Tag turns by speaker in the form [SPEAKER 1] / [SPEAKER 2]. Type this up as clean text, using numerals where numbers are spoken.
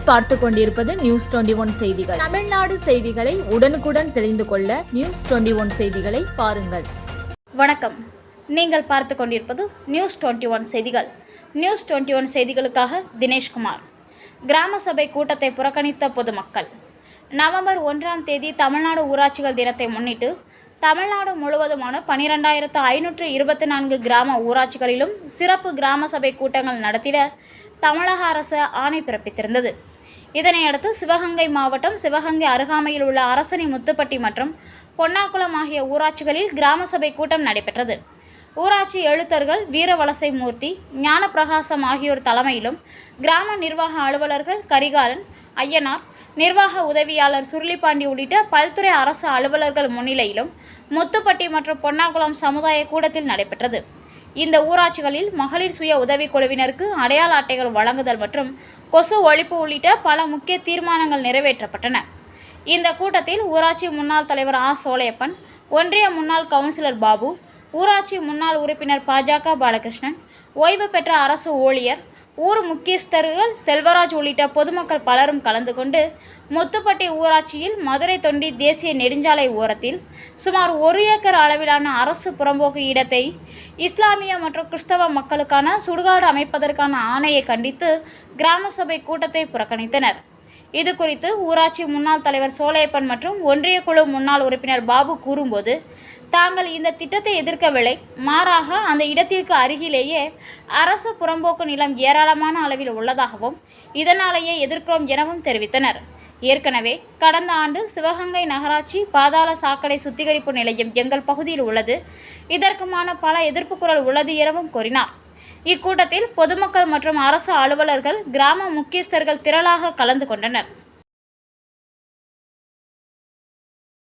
[SPEAKER 1] நீங்கள் பார்த்து கொண்டிருப்பது நியூஸ் 21 செய்திகள். தமிழ்நாடு செய்திகளை உடனுக்குடன் தெரிந்து கொள்ள நியூஸ் 21 செய்திகளை பாருங்கள்.
[SPEAKER 2] வணக்கம். நீங்கள் பார்த்து கொண்டிருப்பது நியூஸ் 21 செய்திகள். நியூஸ் 21 செய்திகளுக்காக தினேஷ்குமார். கிராம சபை கூட்டத்தை புறக்கணித்த பொதுமக்கள். நவம்பர் 1ஆம் தேதி தமிழ்நாடு ஊராட்சிகள் தினத்தை முன்னிட்டு தமிழ்நாடு முழுவதுமான 12,524 கிராம ஊராட்சிகளிலும் சிறப்பு கிராம சபை கூட்டங்கள் நடத்திட தமிழக அரசு ஆணை பிறப்பித்திருந்தது. இதனையடுத்து சிவகங்கை மாவட்டம் சிவகங்கை அருகாமையில் உள்ள அரசணி முத்துப்பட்டி மற்றும் பொன்னாக்குளம் ஆகிய ஊராட்சிகளில் கிராம சபை கூட்டம் நடைபெற்றது. ஊராட்சி எழுத்தர்கள் வீரவலசை மூர்த்தி, ஞானப்பிரகாசம் ஆகியோர் தலைமையிலும் கிராம நிர்வாக அலுவலர்கள் கரிகாலன், ஐயனார், நிர்வாக உதவியாளர் சுருளிப்பாண்டி உள்ளிட்ட பல்துறை அரசு அலுவலர்கள் முன்னிலையிலும் முத்துப்பட்டி மற்றும் பொன்னாக்குளம் சமுதாய கூடத்தில் நடைபெற்றது. இந்த ஊராட்சிகளில் மகளிர் சுய உதவிக்குழுவினருக்கு அடையாள அட்டைகள் வழங்குதல் மற்றும் கொசு ஒழிப்பு உள்ளிட்ட பல முக்கிய தீர்மானங்கள் நிறைவேற்றப்பட்டன. இந்த கூட்டத்தில் ஊராட்சி முன்னாள் தலைவர் சோலையப்பன், ஒன்றிய முன்னாள் கவுன்சிலர் பாபு, ஊராட்சி முன்னாள் உறுப்பினர் பாஜக பாலகிருஷ்ணன், ஓய்வு பெற்ற அரசு ஊழியர், ஊர் முக்கியஸ்தர்கள் செல்வராஜ் உள்ளிட்ட பொதுமக்கள் பலரும் கலந்து கொண்டு முத்துப்பட்டி ஊராட்சியில் மதுரை தொண்டி தேசிய நெடுஞ்சாலை ஓரத்தில் சுமார் 1 ஏக்கர் அளவிலான அரசு புறம்போக்கு இடத்தை இஸ்லாமிய மற்றும் கிறிஸ்தவ மக்களுக்கான சுடுகாடு அமைப்பதற்கான ஆணையை கண்டித்து கிராம சபை கூட்டத்தை புறக்கணித்தனர். இது குறித்து ஊராட்சி முன்னாள் தலைவர் சோலையப்பன் மற்றும் ஒன்றிய குழு முன்னாள் உறுப்பினர் பாபு கூறும்போது, தாங்கள் இந்த திட்டத்தை எதிர்க்கவில்லை, மாறாக அந்த இடத்திற்கு அருகிலேயே அரசு புறம்போக்கு நிலம் ஏராளமான அளவில் உள்ளதாகவும் இதனாலேயே எதிர்க்கிறோம் எனவும் தெரிவித்தனர். ஏற்கனவே கடந்த ஆண்டு சிவகங்கை நகராட்சி பாதாள சாக்கடை சுத்திகரிப்பு நிலையம் எங்கள் பகுதியில் உள்ளது, இதற்குமான பல எதிர்ப்பு குரல் உள்ளது எனவும் கூறினார். இக்கூட்டத்தில் பொதுமக்கள் மற்றும் அரசு அலுவலர்கள், கிராம முக்கியஸ்தர்கள் திரளாக கலந்து கொண்டனர்.